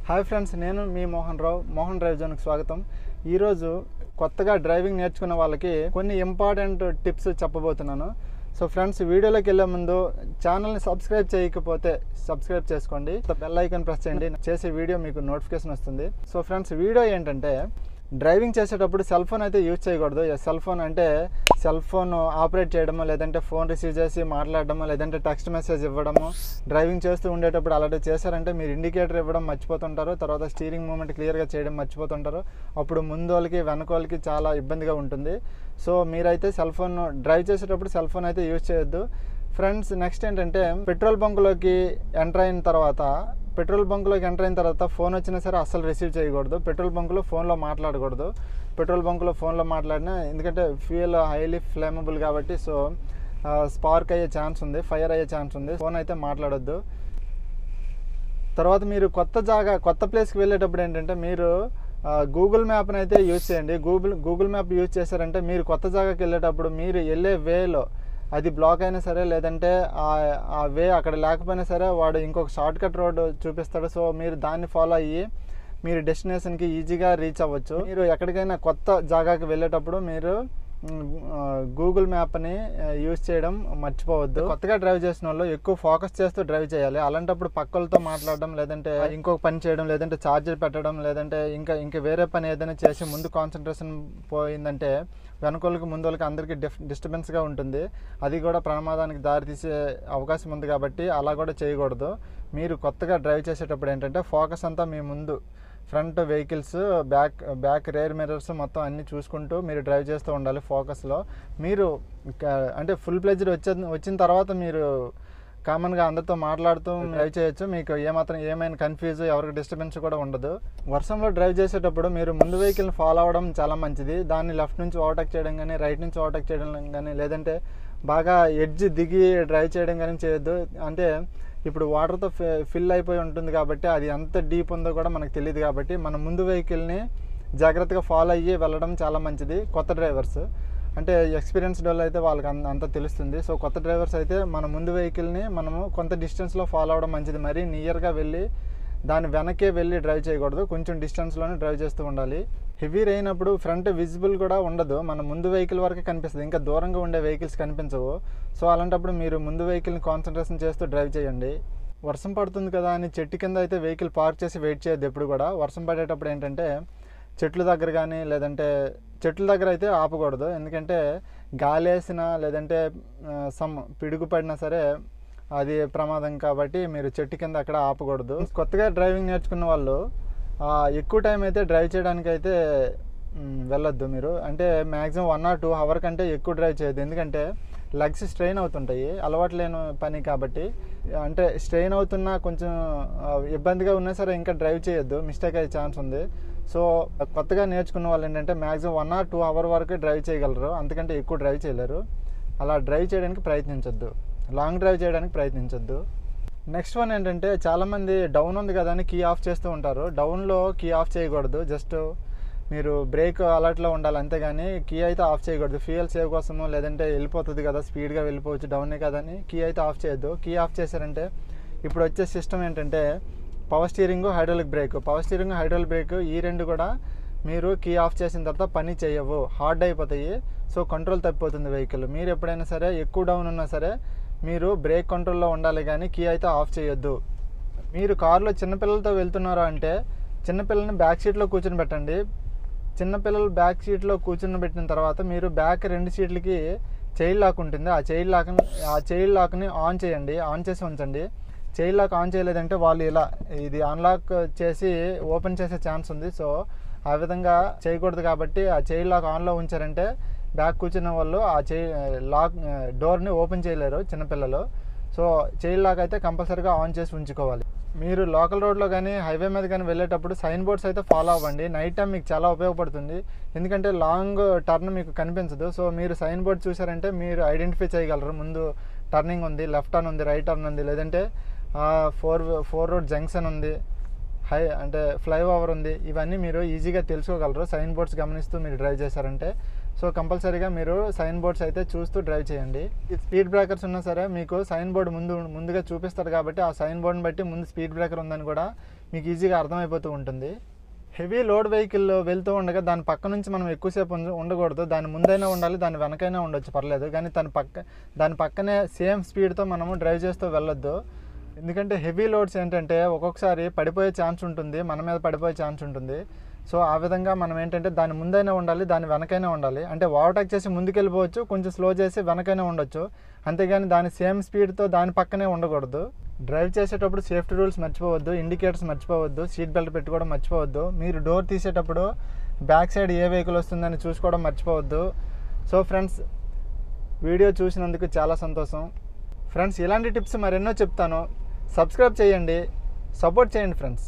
Hi friends, నేను మీ Mohan Rao. Mohan drive జోన్కి స్వాగతం. ఈరోజు కొత్తగా డ్రైవింగ్ నేర్చుకున్న వాళ్ళకి కొన్ని ఇంపార్టెంట్ టిప్స్ చెప్పబోతున్నాను. సో ఫ్రెండ్స్, వీడియోలోకి వెళ్ళే ముందు ఛానల్ని సబ్స్క్రైబ్ చేయకపోతే సబ్స్క్రైబ్ చేసుకోండి, బెల్ ఐకాన్ ప్రెస్ చేయండి. చేసే వీడియో మీకు నోటిఫికేషన్ వస్తుంది. సో ఫ్రెండ్స్, వీడియో ఏంటంటే డ్రైవింగ్ చేసేటప్పుడు సెల్ ఫోన్ అయితే యూజ్ చేయకూడదు. సెల్ ఫోన్ అంటే సెల్ ఫోన్ ఆపరేట్ చేయడమో, లేదంటే ఫోన్ రిసీవ్ చేసి మాట్లాడడమో, లేదంటే టెక్స్ట్ మెసేజ్ ఇవ్వడము, డ్రైవింగ్ చేస్తూ ఉండేటప్పుడు అలాంటివి చేశారంటే మీరు ఇండికేటర్ ఇవ్వడం మర్చిపోతుంటారు. తర్వాత స్టీరింగ్ మూమెంట్ క్లియర్గా చేయడం మర్చిపోతుంటారు. అప్పుడు ముందు వాళ్ళకి వెనక వాళ్ళకి చాలా ఇబ్బందిగా ఉంటుంది. సో మీరైతే సెల్ ఫోన్ డ్రైవ్ చేసేటప్పుడు సెల్ ఫోన్ అయితే యూజ్ చేయొద్దు ఫ్రెండ్స్. నెక్స్ట్ ఏంటంటే పెట్రోల్ బంకులోకి ఎంటర్ అయిన తర్వాత ఫోన్ వచ్చినా సరే అస్సలు రిసీవ్ చేయకూడదు. పెట్రోల్ బంకులో ఫోన్లో మాట్లాడకూడదు. పెట్రోల్ బంకులో ఫోన్లో మాట్లాడినా, ఎందుకంటే ఫ్యూయల్ హైలీ ఫ్లేమబుల్ కాబట్టి సో స్పార్క్ అయ్యే ఛాన్స్ ఉంది, ఫైర్ అయ్యే ఛాన్స్ ఉంది. ఫోన్ అయితే మాట్లాడొద్దు. తర్వాత మీరు కొత్త ప్లేస్కి వెళ్ళేటప్పుడు ఏంటంటే మీరు గూగుల్ మ్యాప్ని అయితే యూజ్ చేయండి. గూగుల్ మ్యాప్ యూజ్ చేశారంటే మీరు కొత్త జాగాకి వెళ్ళేటప్పుడు మీరు వెళ్ళే వేలో అది బ్లాక్ అయినా సరే, లేదంటే ఆ వే అక్కడ లేకపోయినా సరే వాడు ఇంకొక షార్ట్ కట్ రోడ్ చూపిస్తాడు. సో మీరు దాన్ని ఫాలో అయ్యి మీరు డెస్టినేషన్కి ఈజీగా రీచ్ అవ్వచ్చు. మీరు ఎక్కడికైనా కొత్త జాగాకి వెళ్ళేటప్పుడు మీరు గూగుల్ మ్యాప్ని యూజ్ చేయడం మర్చిపోవద్దు. కొత్తగా డ్రైవ్ చేసిన వాళ్ళు ఎక్కువ ఫోకస్ చేస్తూ డ్రైవ్ చేయాలి. అలాంటప్పుడు పక్కలతో మాట్లాడడం, లేదంటే ఇంకొక పని చేయడం, లేదంటే ఛార్జర్ పెట్టడం, లేదంటే ఇంకా వేరే పని ఏదైనా చేసి ముందు కాన్సన్ట్రేషన్ పోయిందంటే వెనకోళ్ళకి ముందోళ్ళకి అందరికీ డిస్టర్బెన్స్గా ఉంటుంది. అది కూడా ప్రమాదానికి దారితీసే అవకాశం ఉంది. కాబట్టి అలా కూడా చేయకూడదు. మీరు కొత్తగా డ్రైవ్ చేసేటప్పుడు ఏంటంటే ఫోకస్ అంతా మీ ముందు front vehicles, back rare mirrors మొత్తం అన్నీ చూసుకుంటూ మీరు డ్రైవ్ చేస్తూ ఉండాలి ఫోకస్లో. మీరు అంటే ఫుల్ ప్లెజ్డ్ వచ్చిన తర్వాత మీరు కామన్గా అందరితో మాట్లాడుతూ డ్రైవ్ చేయొచ్చు. మీకు ఏమైనా కన్ఫ్యూజ్, ఎవరికి డిస్టర్బెన్స్ కూడా ఉండదు. వర్షంలో డ్రైవ్ చేసేటప్పుడు మీరు ముందు వెహికల్ని ఫాలో అవ్వడం చాలా మంచిది. దాన్ని లెఫ్ట్ నుంచి ఓవర్టేక్ చేయడం కానీ, రైట్ నుంచి ఓవర్టేక్ చేయడం కానీ, లేదంటే బాగా ఎడ్జ్ దిగి డ్రైవ్ చేయడం కానీ చేయొద్దు. అంటే ఇప్పుడు వాటర్తో ఫిల్ అయిపోయి ఉంటుంది కాబట్టి అది ఎంత డీప్ ఉందో కూడా మనకు తెలియదు. కాబట్టి మన ముందు వెహికల్ని జాగ్రత్తగా ఫాలో అయ్యి వెళ్ళడం చాలా మంచిది. కొత్త డ్రైవర్స్ అంటే ఎక్స్పీరియన్స్డ్ వాళ్ళు అయితే వాళ్ళకి అంత తెలుస్తుంది. సో కొత్త డ్రైవర్స్ అయితే మన ముందు వెహికల్ని మనము కొంత డిస్టెన్స్లో ఫాలో అవ్వడం మంచిది. మరీ నియర్గా వెళ్ళి దాని వెనకే వెళ్ళి డ్రైవ్ చేయకూడదు. కొంచెం డిస్టెన్స్లోనే డ్రైవ్ చేస్తూ ఉండాలి. హెవీ అయినప్పుడు ఫ్రంట్ విజిబుల్ కూడా ఉండదు, మన ముందు వెహికల్ వరకే కనిపిస్తుంది, ఇంకా దూరంగా ఉండే వెహికల్స్ కనిపించవు. సో అలాంటప్పుడు మీరు ముందు వెహికల్ని కాన్సన్ట్రేషన్ చేస్తూ డ్రైవ్ చేయండి. వర్షం పడుతుంది కదా అని చెట్టు కింద అయితే వెహికల్ పార్క్ చేసి వెయిట్ చేయొద్దు. ఎప్పుడు కూడా వర్షం పడేటప్పుడు ఏంటంటే చెట్ల దగ్గర కానీ, లేదంటే చెట్ల దగ్గర అయితే ఆపకూడదు. ఎందుకంటే గాలి వేసినా, లేదంటే పిడుగు పడినా సరే అది ప్రమాదం. కాబట్టి మీరు చెట్టు కింద అక్కడ ఆపకూడదు. కొత్తగా డ్రైవింగ్ నేర్చుకున్న వాళ్ళు ఎక్కువ టైం అయితే డ్రైవ్ చేయడానికి అయితే వెళ్ళొద్దు. మీరు అంటే మ్యాక్సిమం 1 or 2 hours కంటే ఎక్కువ డ్రైవ్ చేయొద్దు. ఎందుకంటే లెగ్స్ స్ట్రెయిన్ అవుతుంటాయి, అలవాటు లేని పని కాబట్టి. అంటే స్ట్రెయిన్ అవుతున్నా కొంచెం ఇబ్బందిగా ఉన్నా సరే ఇంకా డ్రైవ్ చేయొద్దు, మిస్టేక్ అయ్యే ఛాన్స్ ఉంది. సో కొత్తగా నేర్చుకున్న వాళ్ళు ఏంటంటే మ్యాక్సిమం 1 or 2 hours వరకు డ్రైవ్ చేయగలరు, అంతకంటే ఎక్కువ డ్రైవ్ చేయలేరు. అలా డ్రైవ్ చేయడానికి ప్రయత్నించొద్దు, లాంగ్ డ్రైవ్ చేయడానికి ప్రయత్నించొద్దు. నెక్స్ట్ వన్ ఏంటంటే చాలామంది డౌన్ ఉంది కదా అని కీ ఆఫ్ చేస్తూ ఉంటారు. డౌన్లో కీ ఆఫ్ చేయకూడదు. జస్ట్ మీరు బ్రేక్ అలర్ట్లో ఉండాలి, అంతేగాని కీ అయితే ఆఫ్ చేయకూడదు. ఫ్యూయల్ సేవ్ కోసము, లేదంటే వెళ్ళిపోతుంది కదా, స్పీడ్గా వెళ్ళిపోవచ్చు, డౌనే కదని కీ అయితే ఆఫ్ చేయొద్దు. కీ ఆఫ్ చేశారంటే ఇప్పుడు వచ్చే సిస్టమ్ ఏంటంటే పవర్ స్టీరింగ్, హైడ్రాలిక్ బ్రేక్ ఈ రెండు కూడా మీరు కీ ఆఫ్ చేసిన తర్వాత పని చేయవు, హార్డ్ అయిపోతాయి. సో కంట్రోల్ తప్పిపోతుంది వెహికల్. మీరు ఎప్పుడైనా సరే ఎక్కువ డౌన్ ఉన్నా సరే మీరు బ్రేక్ కంట్రోల్లో ఉండాలి, కానీ కీ అయితే ఆఫ్ చేయొద్దు. మీరు కారులో చిన్నపిల్లలతో వెళ్తున్నారా అంటే చిన్నపిల్లల్ని బ్యాక్ సీట్లో కూర్చొని పెట్టండి. చిన్నపిల్లలు బ్యాక్ సీట్లో కూర్చొని పెట్టిన తర్వాత మీరు బ్యాక్ 2 సీట్లకి చైల్డ్ లాక్ ఉంటుంది. ఆ చైల్డ్ లాక్ని ఆన్ చేయండి, ఆన్ చేసి ఉంచండి. చైల్డ్ లాక్ ఆన్ చేయలేదంటే వాళ్ళు ఇది అన్లాక్ చేసి ఓపెన్ చేసే ఛాన్స్ ఉంది. సో ఆ విధంగా చేయకూడదు. కాబట్టి ఆ చైల్డ్ లాక్ ఆన్లో ఉంచారంటే బ్యాక్ కూర్చున్న వాళ్ళు ఆ డోర్ని ఓపెన్ చేయలేరు చిన్నపిల్లలు. సో చైల్డ్ లాక్ అయితే కంపల్సరీగా ఆన్ చేసి ఉంచుకోవాలి. మీరు లోకల్ రోడ్లో కానీ, హైవే మీద కానీ వెళ్ళేటప్పుడు సైన్ బోర్డ్స్ అయితే ఫాలో అవ్వండి. నైట్ టైం మీకు చాలా ఉపయోగపడుతుంది, ఎందుకంటే లాంగ్ టర్న్ మీకు కనిపించదు. సో మీరు సైన్ బోర్డ్ చూసారంటే మీరు ఐడెంటిఫై చేయగలరు, ముందు టర్నింగ్ ఉంది, లెఫ్ట్ టర్న్ ఉంది, రైట్ టర్న్ ఉంది, లేదంటే 4 రోడ్ జంక్షన్ ఉంది, అంటే ఫ్లైఓవర్ ఉంది. ఇవన్నీ మీరు ఈజీగా తెలుసుకోగలరు సైన్ బోర్డ్స్ గమనిస్తూ మీరు డ్రైవ్ చేశారంటే. సో కంపల్సరీగా మీరు సైన్ బోర్డ్స్ అయితే చూస్తూ డ్రైవ్ చేయండి. స్పీడ్ బ్రేకర్స్ ఉన్నా సరే మీకు సైన్ బోర్డు ముందుగా చూపిస్తారు కాబట్టి ఆ సైన్ బోర్డుని బట్టి ముందు స్పీడ్ బ్రేకర్ ఉందని కూడా మీకు ఈజీగా అర్థమైపోతూ ఉంటుంది. హెవీ లోడ్ వెహికల్ వెళ్తూ ఉండగా దాని పక్క నుంచి మనం ఎక్కువసేపు ఉండకూడదు. దాని ముందైనా ఉండాలి, దాని వెనకైనా ఉండొచ్చు, పర్లేదు. కానీ దాని పక్కనే సేమ్ స్పీడ్తో మనము డ్రైవ్ చేస్తూ వెళ్ళొద్దు. ఎందుకంటే హెవీ లోడ్స్ ఏంటంటే ఒక్కొక్కసారి పడిపోయే ఛాన్స్ ఉంటుంది, మన మీద పడిపోయే ఛాన్స్ ఉంటుంది. సో ఆ విధంగా మనం ఏంటంటే దాని ముందైనా ఉండాలి, దాని వెనకైనా ఉండాలి. అంటే ఓవర్టేక్ చేసి ముందుకెళ్ళిపోవచ్చు, కొంచెం స్లో చేసి వెనకైనా ఉండొచ్చు, అంతేగాని దాని సేమ్ స్పీడ్తో దాని పక్కనే ఉండకూడదు. డ్రైవ్ చేసేటప్పుడు సేఫ్టీ రూల్స్ మర్చిపోవద్దు, ఇండికేటర్స్ మర్చిపోవద్దు, సీట్ బెల్ట్ పెట్టుకోవడం మర్చిపోవద్దు. మీరు డోర్ తీసేటప్పుడు బ్యాక్ సైడ్ ఏ వెహికల్ వస్తుందని చూసుకోవడం మర్చిపోవద్దు. సో ఫ్రెండ్స్, వీడియో చూసినందుకు చాలా సంతోషం. ఫ్రెండ్స్, ఇలాంటి టిప్స్ మరెన్నో చెప్తాను. సబ్స్క్రైబ్ చేయండి, సపోర్ట్ చేయండి ఫ్రెండ్స్.